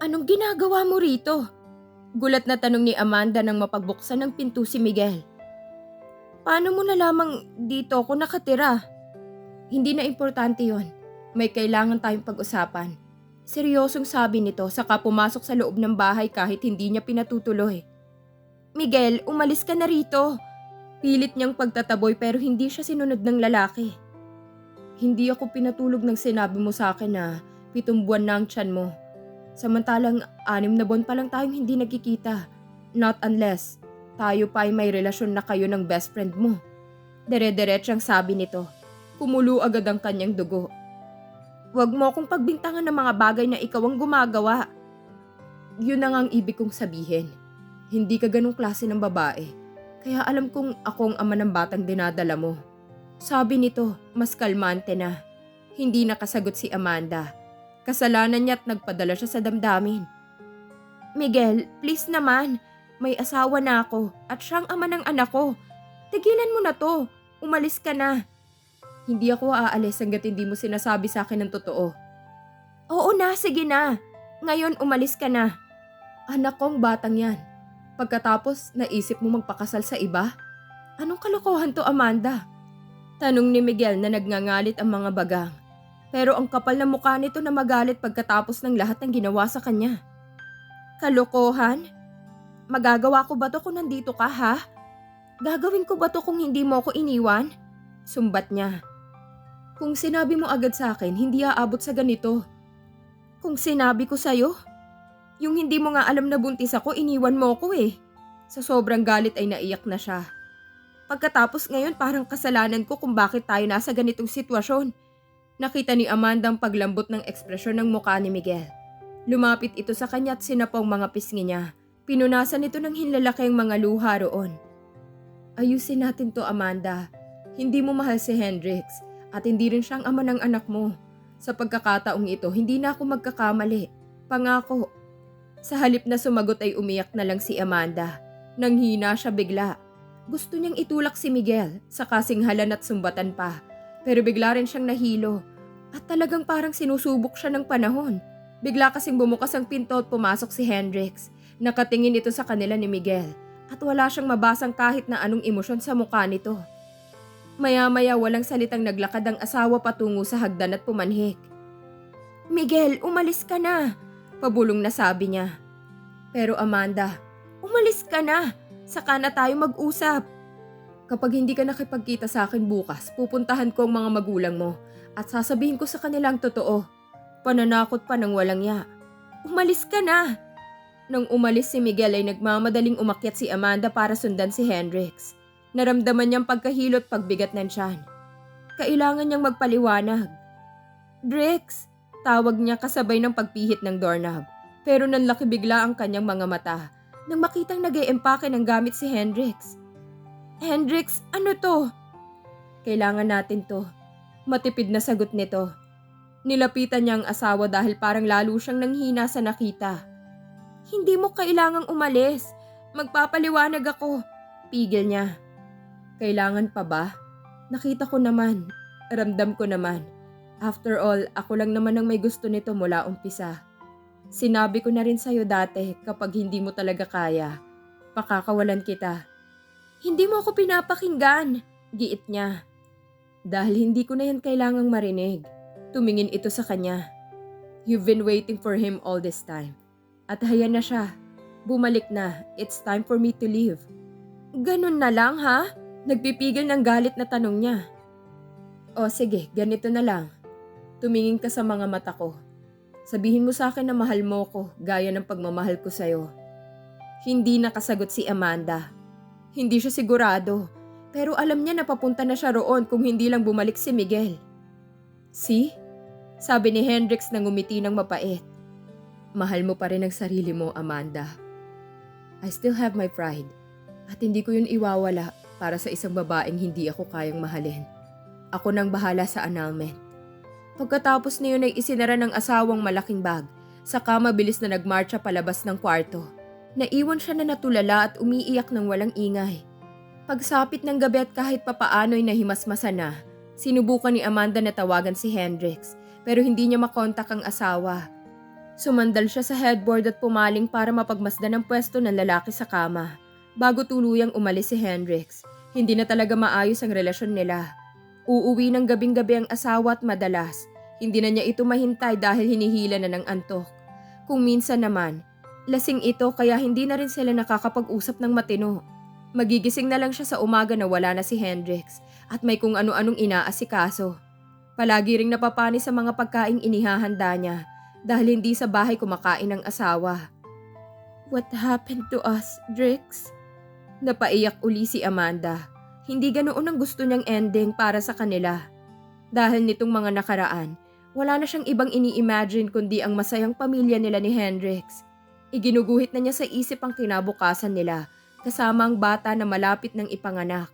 Anong ginagawa mo rito? Gulat na tanong ni Amanda nang mapagbuksan ng pinto si Miguel. Paano mo nalamang dito ako nakatira? Hindi na importante yon. May kailangan tayong pag-usapan. Seryosong sabi nito saka pumasok sa loob ng bahay kahit hindi niya pinatutuloy. Miguel, umalis ka na rito. Pilit niyang pagtataboy pero hindi siya sinunod ng lalaki. Hindi ako pinatulog nang sinabi mo sa akin na 7 buwan na ang tiyan mo. Samantalang 6 na buwan pa lang tayong hindi nagkikita. Not unless tayo pa ay may relasyon na kayo ng best friend mo. Dire-diretsang sabi nito. Kumulo agad ang kanyang dugo. Huwag mo akong pagbintangan ng mga bagay na ikaw ang gumagawa. Yun na nga ang ibig kong sabihin. Hindi ka ganong klase ng babae. Kaya alam kong ako ang ama ng batang dinadala mo. Sabi nito, mas kalmante na. Hindi nakasagot si Amanda. Kasalanan niya at nagpadala siya sa damdamin. Miguel, please naman. May asawa na ako at siyang ama ng anak ko. Tigilan mo na to. Umalis ka na. Hindi ako aalis hanggat hindi mo sinasabi sa akin ng totoo. Oo na, sige na. Ngayon umalis ka na. Anak kong batang yan. Pagkatapos naisip mo magpakasal sa iba? Anong kalokohan to, Amanda? Tanong ni Miguel na nagngangalit ang mga bagang. Pero ang kapal na mukha nito na magalit pagkatapos ng lahat ng ginawa sa kanya. Kalokohan? Magagawa ko ba to kung nandito ka, ha? Gagawin ko ba to kung hindi mo ako iniwan? Sumbat niya. Kung sinabi mo agad sa akin, hindi aabot sa ganito. Kung sinabi ko sa'yo, yung hindi mo nga alam na buntis ako, iniwan mo ko eh. Sa sobrang galit ay naiyak na siya. Pagkatapos ngayon parang kasalanan ko kung bakit tayo nasa ganitong sitwasyon. Nakita ni Amanda ang paglambot ng ekspresyon ng mukha ni Miguel. Lumapit ito sa kanya at sinapong mga pisngi niya. Pinunasan ito ng hinlalaki ang mga luha roon. Ayusin natin to, Amanda. Hindi mo mahal si Hendrix at hindi rin siyang ama ng anak mo. Sa pagkakataong ito, hindi na ako magkakamali. Pangako. Sa halip na sumagot ay umiyak na lang si Amanda. Nanghina siya bigla. Gusto niyang itulak si Miguel sa kasinghalan at sumbatan pa. Pero bigla rin siyang nahilo. At talagang parang sinusubok siya ng panahon. Bigla kasing bumukas ang pinto at pumasok si Hendrix. Nakatingin ito sa kanila ni Miguel. At wala siyang mabasang kahit na anong emosyon sa mukha nito. Maya-maya walang salitang naglakad ang asawa patungo sa hagdan at pumanhik. Miguel, umalis ka na, pabulong na sabi niya. Pero Amanda, umalis ka na, saka na tayo mag-usap. Kapag hindi ka nakipagkita sa akin bukas, pupuntahan ko ang mga magulang mo at sasabihin ko sa kanila ang totoo. Pananakot pa ng walang ya. Umalis ka na. Nang umalis si Miguel ay nagmamadaling umakyat si Amanda para sundan si Hendrix. Naramdaman niyang pagkahilot pagbigat ng tiyan. Kailangan niyang magpaliwanag. Drix, tawag niya kasabay ng pagpihit ng doorknob. Pero nanlaki bigla ang kanyang mga mata nang makitang nag-eempake ng gamit si Hendrix. Hendrix, ano to? Kailangan natin to. Matipid na sagot nito. Nilapitan niya ang asawa dahil parang lalo siyang nanghina sa nakita. Hindi mo kailangang umalis. Magpapaliwanag ako. Pigil niya. Kailangan pa ba? Nakita ko naman. Ramdam ko naman. After all, ako lang naman ang may gusto nito mula umpisa. Sinabi ko na rin sa'yo dati kapag hindi mo talaga kaya. Pakakawalan kita. Hindi mo ako pinapakinggan. Giit niya. Dahil hindi ko na yan kailangang marinig. Tumingin ito sa kanya. You've been waiting for him all this time. At hayan na siya. Bumalik na. It's time for me to leave. Ganun na lang, ha? Nagpipigil ng galit na tanong niya. O sige, ganito na lang. Tumingin ka sa mga mata ko. Sabihin mo sa akin na mahal mo ko gaya ng pagmamahal ko sa'yo. Hindi nakasagot si Amanda. Hindi siya sigurado. Pero alam niya na papunta na siya roon kung hindi lang bumalik si Miguel. See? Sabi ni Hendrix na ngumiti ng mapait. Mahal mo pa rin ang sarili mo, Amanda. I still have my pride. At hindi ko yun iwawala para sa isang babaeng hindi ako kayang mahalin. Ako nang bahala sa annulment. Pagkatapos niyon ay isinara ng asawang malaking bag, saka mabilis na nagmarcha palabas ng kwarto. Naiwan siya na natulala at umiiyak ng walang ingay. Pagsapit ng gabi at kahit papaano'y nahimasmasa na, sinubukan ni Amanda na tawagan si Hendrix pero hindi niya makontak ang asawa. Sumandal siya sa headboard at pumaling para mapagmasdan ang pwesto ng lalaki sa kama. Bago tuluyang umalis si Hendrix, hindi na talaga maayos ang relasyon nila. Uuwi ng gabing-gabi ang asawa at madalas, hindi na niya ito mahintay dahil hinihila na ng antok. Kung minsan naman, lasing ito kaya hindi na rin sila nakakapag-usap ng matino. Magigising na lang siya sa umaga na wala na si Hendrix at may kung ano-anong inaasikaso. Palagi ring napapani sa mga pagkaing inihahanda niya dahil hindi sa bahay kumakain ng asawa. "What happened to us, Drix?" Napaiyak uli si Amanda. Hindi ganoon ang gusto niyang ending para sa kanila. Dahil nitong mga nakaraan, wala na siyang ibang ini-imagine kundi ang masayang pamilya nila ni Hendrix. Iginuguhit na niya sa isip ang kinabukasan nila kasama ang bata na malapit ng ipanganak.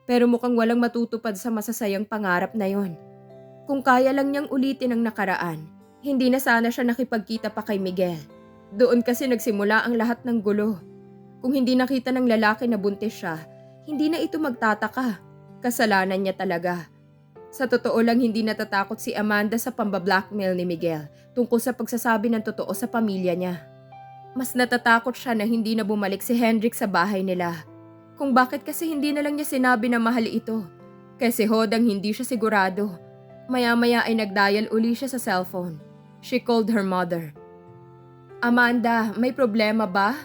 Pero mukhang walang matutupad sa masasayang pangarap na yon. Kung kaya lang niyang ulitin ang nakaraan, hindi na sana siya nakipagkita pa kay Miguel. Doon kasi nagsimula ang lahat ng gulo. Kung hindi nakita ng lalaki na buntis siya, hindi na ito magtataka. Kasalanan niya talaga. Sa totoo lang hindi natatakot si Amanda sa pambablackmail ni Miguel tungkol sa pagsasabi ng totoo sa pamilya niya. Mas natatakot siya na hindi na bumalik si Hendrix sa bahay nila. Kung bakit kasi hindi na lang niya sinabi na mahal ito. Kasi hodang hindi siya sigurado. Maya-maya ay nagdial uli siya sa cellphone. She called her mother. "Amanda, may problema ba?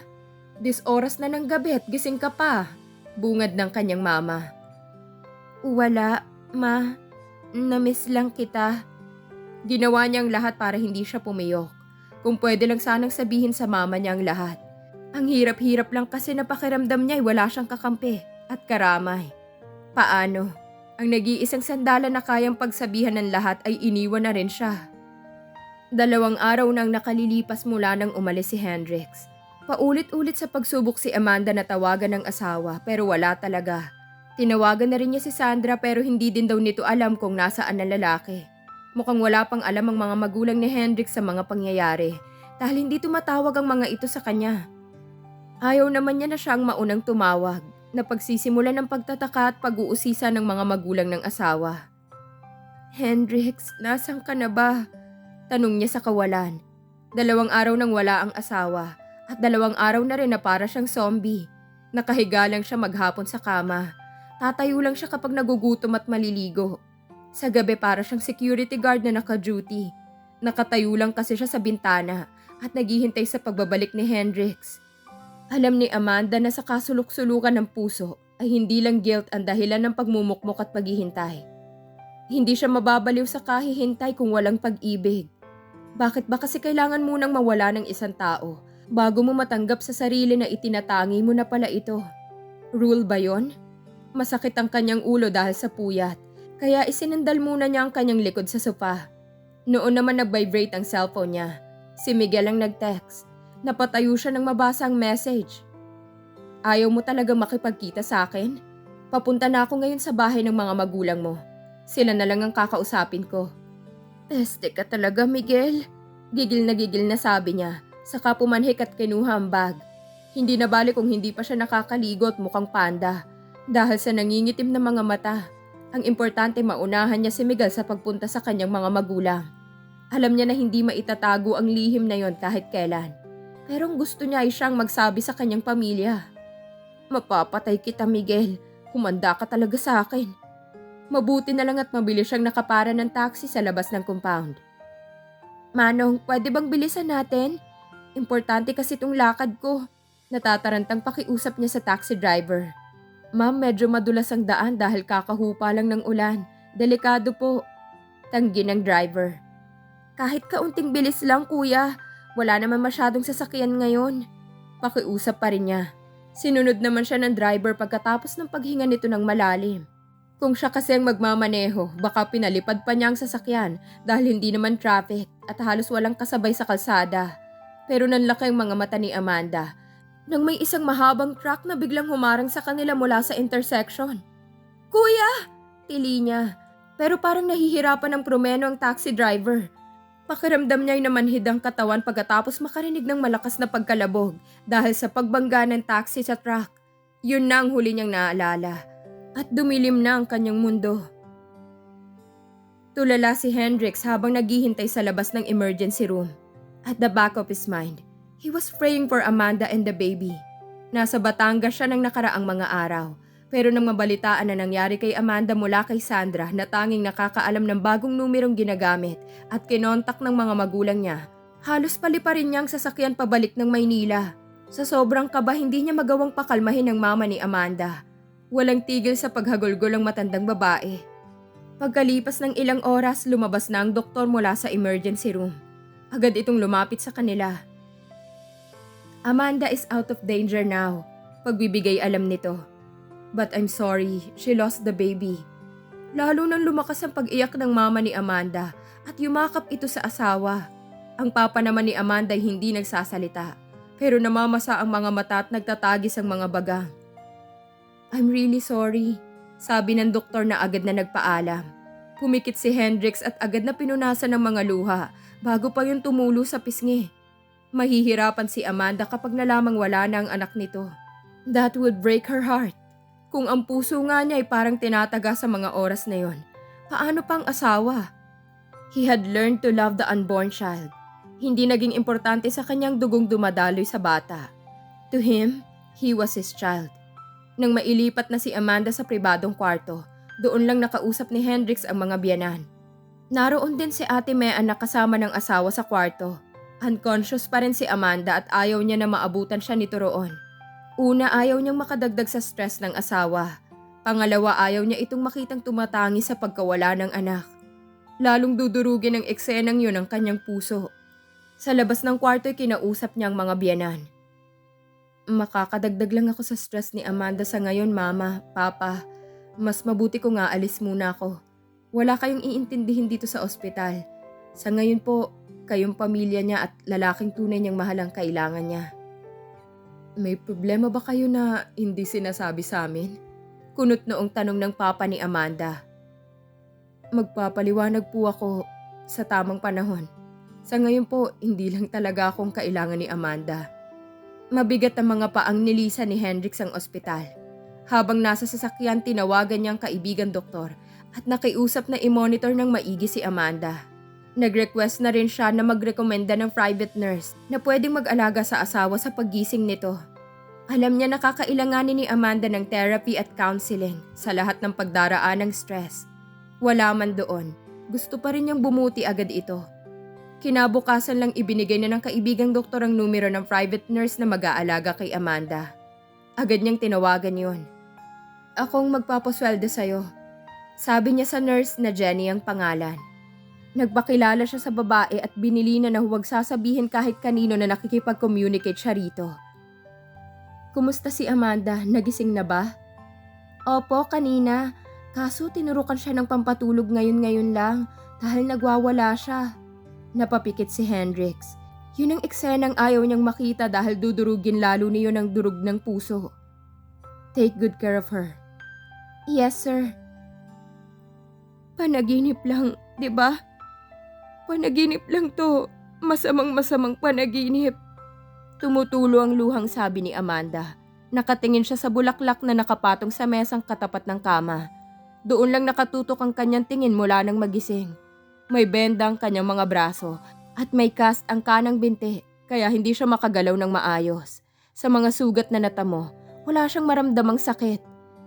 This oras na ng gabi at gising ka pa," bungad ng kanyang mama. "Wala, ma. Namiss lang kita." Ginawa niyang lahat para hindi siya pumiyok. Kung pwede lang sanang sabihin sa mama niya ang lahat. Ang hirap-hirap lang kasi napakiramdam niya ay wala siyang kakampi at karamay. Paano? Ang nag-iisang sandalan na kayang pagsabihan ng lahat ay iniwan na rin siya. 2 araw nang nakalilipas mula nang umalis si Hendrix. Paulit-ulit sa pagsubok si Amanda na tawagan ng asawa pero wala talaga. Tinawagan na rin niya si Sandra pero hindi din daw nito alam kung nasaan ang lalaki. Mukhang wala pang alam ang mga magulang ni Hendrix sa mga pangyayari dahil hindi tumatawag ang mga ito sa kanya. Ayaw naman niya na siya ang maunang tumawag na pagsisimulan ng pagtataka at pag-uusisa ng mga magulang ng asawa. "Hendrix, nasan ka na ba?" Tanong niya sa kawalan. 2 araw nang wala ang asawa. At 2 araw na rin na para siyang zombie. Nakahiga lang siya maghapon sa kama. Tatayo lang siya kapag nagugutom at maliligo. Sa gabi para siyang security guard na naka-duty. Nakatayo lang kasi siya sa bintana at naghihintay sa pagbabalik ni Hendrix. Alam ni Amanda na sa kasulok-sulukan ng puso ay hindi lang guilt ang dahilan ng pagmumukmok at paghihintay. Hindi siya mababaliw sa kahihintay kung walang pag-ibig. Bakit ba kasi kailangan munang mawala ng isang tao bago mo matanggap sa sarili na itinatangi mo na pala ito? Rule ba yon? Masakit ang kanyang ulo dahil sa puyat, kaya isinandal muna niya ang kanyang likod sa sofa. Noon naman nag-vibrate ang cellphone niya. Si Miguel ang nag-text. Napatayo siya nang mabasa ang message. "Ayaw mo talaga makipagkita sa akin? Papunta na ako ngayon sa bahay ng mga magulang mo. Sila na lang ang kakausapin ko." "Peste ka talaga, Miguel." Gigil na sabi niya. Saka pumanhik at kinuha ang bag. Hindi na bali kung hindi pa siya nakakaligo at mukhang panda. Dahil sa nangingitim na mga mata, ang importante maunahan niya si Miguel sa pagpunta sa kanyang mga magulang. Alam niya na hindi maitatago ang lihim na yon kahit kailan. Pero ang gusto niya ay siyang magsabi sa kanyang pamilya. "Mapapatay kita, Miguel. Humanda ka talaga sa akin." Mabuti na lang at mabilis siyang nakapara ng taxi sa labas ng compound. "Manong, pwede bang bilisan natin? Importante kasi itong lakad ko." Natatarantang pakiusap niya sa taxi driver. "Ma'am, medyo madulas ang daan dahil kakahupa lang ng ulan. Delikado po." Tanggi ng driver. "Kahit kaunting bilis lang, kuya. Wala naman masyadong sasakyan ngayon." Pakiusap pa rin niya. Sinunod naman siya ng driver pagkatapos ng paghinga nito ng malalim. Kung siya kasi ang magmamaneho, baka pinalipad pa niya ang sasakyan dahil hindi naman traffic at halos walang kasabay sa kalsada. Pero nanlaki ang mga mata ni Amanda nang may isang mahabang truck na biglang humarang sa kanila mula sa intersection. "Kuya!" Tili niya. Pero parang nahihirapan ng promeno ang taxi driver. Pakiramdam niya ay namanhid ang katawan pagkatapos makarinig ng malakas na pagkalabog dahil sa pagbangga ng taxi sa truck. Yun na ang huli niyang naalala. At dumilim na ang kanyang mundo. Tulala si Hendrix habang naghihintay sa labas ng emergency room. At the back of his mind, he was praying for Amanda and the baby. Nasa Batangas siya ng nakaraang mga araw, pero nang mabalitaan na nangyari kay Amanda mula kay Sandra na tanging nakakaalam ng bagong numerong ginagamit at kinontak ng mga magulang niya, halos paliparin niya ang sasakyan pabalik ng Maynila. Sa sobrang kaba, hindi niya magawang pakalmahin ang mama ni Amanda. Walang tigil sa paghagulgol ang matandang babae. Pagkalipas ng ilang oras, lumabas na ang doktor mula sa emergency room. Agad itong lumapit sa kanila. Amanda is out of danger now. Pagbibigay alam nito. But I'm sorry, she lost the baby. Lalo nang lumakas ang pag-iyak ng mama ni Amanda at yumakap ito sa asawa. Ang papa naman ni Amanda ay hindi nagsasalita, pero namamasa ang mga mata at nagtatagis ang mga baga. I'm really sorry, sabi ng doktor na agad na nagpaalam. Pumikit si Hendrix at agad na pinunasan ng mga luha bago pa yung tumulo sa pisngi. Mahihirapan si Amanda kapag nalamang wala na ang anak nito. That would break her heart. Kung ang puso nga niya ay parang tinataga sa mga oras na yon, paano pang asawa? He had learned to love the unborn child. Hindi naging importante sa kanyang dugong dumadaloy sa bata. To him, he was his child. Nang mailipat na si Amanda sa pribadong kwarto, doon lang nakausap ni Hendrix ang mga biyanan. Naroon din si Ate Mea na kasama ng asawa sa kwarto. Unconscious pa rin si Amanda at ayaw niya na maabutan siya nito roon. Una, ayaw niyang makadagdag sa stress ng asawa. Pangalawa, ayaw niya itong makitang tumatangi sa pagkawala ng anak. Lalong dudurugin ng eksenang yun ang kanyang puso. Sa labas ng kwarto'y kinausap niya ang mga biyanan. Makakadagdag lang ako sa stress ni Amanda sa ngayon, Mama, Papa. Mas mabuti ko nga alis muna ako. Wala kayong iintindihin dito sa ospital. Sa ngayon po, kayong pamilya niya at lalaking tunay niyang mahal ang kailangan niya. May problema ba kayo na hindi sinasabi sa amin? Kunot noong tanong ng papa ni Amanda. Magpapaliwanag po ako sa tamang panahon. Sa ngayon po, hindi lang talaga akong kailangan ni Amanda. Mabigat ang mga paang nilisan ni Hendrix ang ospital. Habang nasa sasakyan, tinawagan niyang kaibigan doktor at nakiusap na i-monitor ng maigi si Amanda. Nag-request na rin siya na magrekomenda ng private nurse na pwedeng mag-alaga sa asawa sa paggising nito. Alam niya nakakailanganin ni Amanda ng therapy at counseling sa lahat ng pagdaraan ng stress. Wala man doon, gusto pa rin niyang bumuti agad ito. Kinabukasan lang ibinigay na ng kaibigang doktor ang numero ng private nurse na mag-aalaga kay Amanda. Agad niyang tinawagan yon. Akong magpapasweldo sa'yo. Sabi niya sa nurse na Jenny ang pangalan. Nagpakilala siya sa babae at binili na huwag sasabihin kahit kanino na nakikipag-communicate siya rito. Kumusta si Amanda? Nagising na ba? Opo, kanina. Kaso tinurukan siya ng pampatulog ngayon lang dahil nagwawala siya. Napapikit si Hendrix. Yun ang eksenang ayaw niyang makita dahil dudurugin lalo niyo ng durug ng puso. Take good care of her. Yes, sir. Panaginip lang, di ba? Panaginip lang to. Masamang panaginip. Tumutulo ang luhang sabi ni Amanda. Nakatingin siya sa bulaklak na nakapatong sa mesang katapat ng kama. Doon lang nakatutok ang kanyang tingin mula nang magising. May benda ang kanyang mga braso at may cast ang kanang binti kaya hindi siya makagalaw ng maayos. Sa mga sugat na natamo, wala siyang maramdamang sakit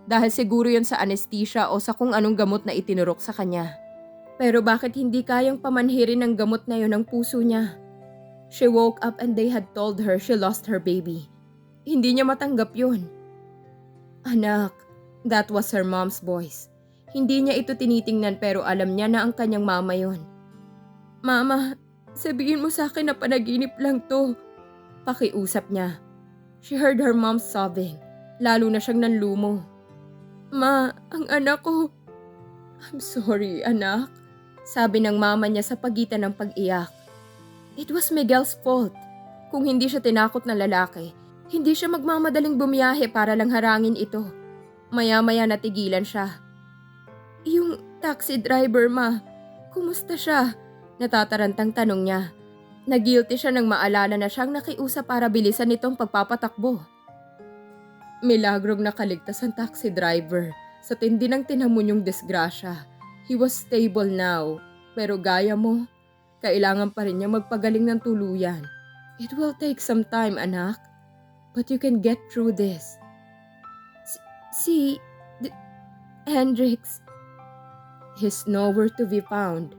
dahil siguro yon sa anesthesia o sa kung anong gamot na itinurok sa kanya. Pero bakit hindi kayang pamanhirin ng gamot na yon ang puso niya? She woke up and they had told her she lost her baby. Hindi niya matanggap yun. Anak, that was her mom's voice. Hindi niya ito tinitingnan pero alam niya na ang kanyang mama yon. Mama, sabihin mo sa akin na panaginip lang to. Pakiusap niya. She heard her mom sobbing. Lalo na siyang nanlumo. Ma, ang anak ko. I'm sorry, anak. Sabi ng mama niya sa pagitan ng pag-iyak. It was Miguel's fault. Kung hindi siya tinakot na lalaki, hindi siya magmamadaling bumiyahe para lang harangin ito. Maya-maya natigilan siya. Yung taxi driver, ma, kumusta siya? Natatarantang tanong niya. Nagilty siya nang maalala na siyang nakiusap para bilisan nitong pagpapatakbo. Milagrong nakaligtas ang taxi driver sa tindi ng tinamunyong disgrasya. He was stable now, pero gaya mo, Kailangan pa rin niya magpagaling ng tuluyan. It will take some time, anak. But you can get through this. Si... D- Hendrix. He's nowhere to be found.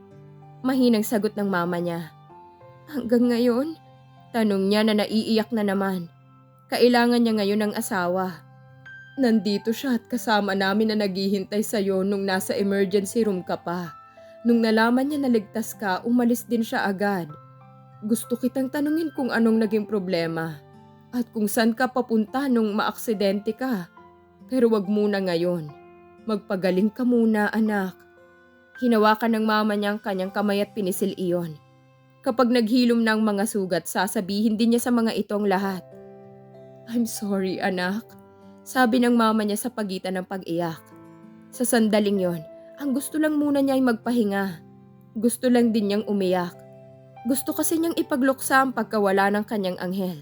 Mahinang sagot ng mama niya. Hanggang ngayon? Tanong niya na naiiyak na naman. Kailangan niya ngayon ng asawa. Nandito siya at kasama namin na naghihintay sa'yo nung nasa emergency room ka pa. Nung nalaman niya na ligtas ka, umalis din siya agad. Gusto kitang tanungin kung anong naging problema. At kung saan ka papunta nung maaksidente ka. Pero wag muna ngayon. Magpagaling ka muna, anak. Hinawakan ng mama niya ang kanyang kamay at pinisil iyon. Kapag naghilom ng mga sugat, sasabihin din niya sa mga itong lahat. I'm sorry, anak. Sabi ng mama niya sa pagitan ng pag-iyak. Sa sandaling yon, ang gusto lang muna niya ay magpahinga. Gusto lang din niyang umiyak. Gusto kasi niyang ipagluksa ang pagkawala ng kanyang anghel.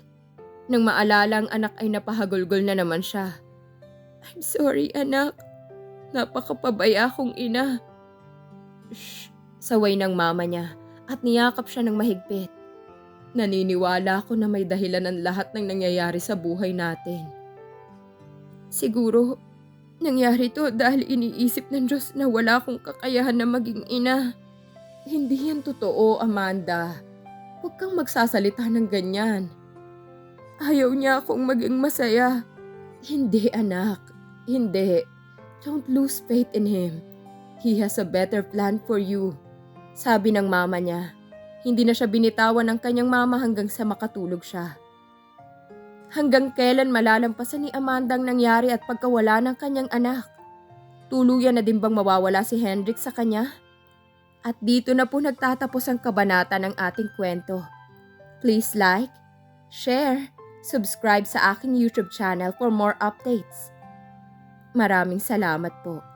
Nang maalala ang anak ay napahagulgol na naman siya. I'm sorry, anak. Napakapabaya kong ina. Shh, saway ng mama niya at niyakap siya ng mahigpit. Naniniwala ako na may dahilan ang lahat ng nangyayari sa buhay natin. Siguro, nangyari to dahil iniisip ng Diyos na wala akong kakayahan na maging ina. Hindi yan totoo, Amanda. Huwag kang magsasalita ng ganyan. Ayaw niya akong maging masaya. Hindi, anak. Hindi. Don't lose faith in Him. He has a better plan for you. Sabi ng mama niya. Hindi na siya binitawan ng kanyang mama hanggang sa makatulog siya. Hanggang kailan malalampasan ni Amanda ang nangyari at pagkawala ng kanyang anak? Tuluyan na din bang mawawala si Hendrix sa kanya? At dito na po nagtatapos ang kabanata ng ating kwento. Please like, share, subscribe sa aking YouTube channel for more updates. Maraming salamat po.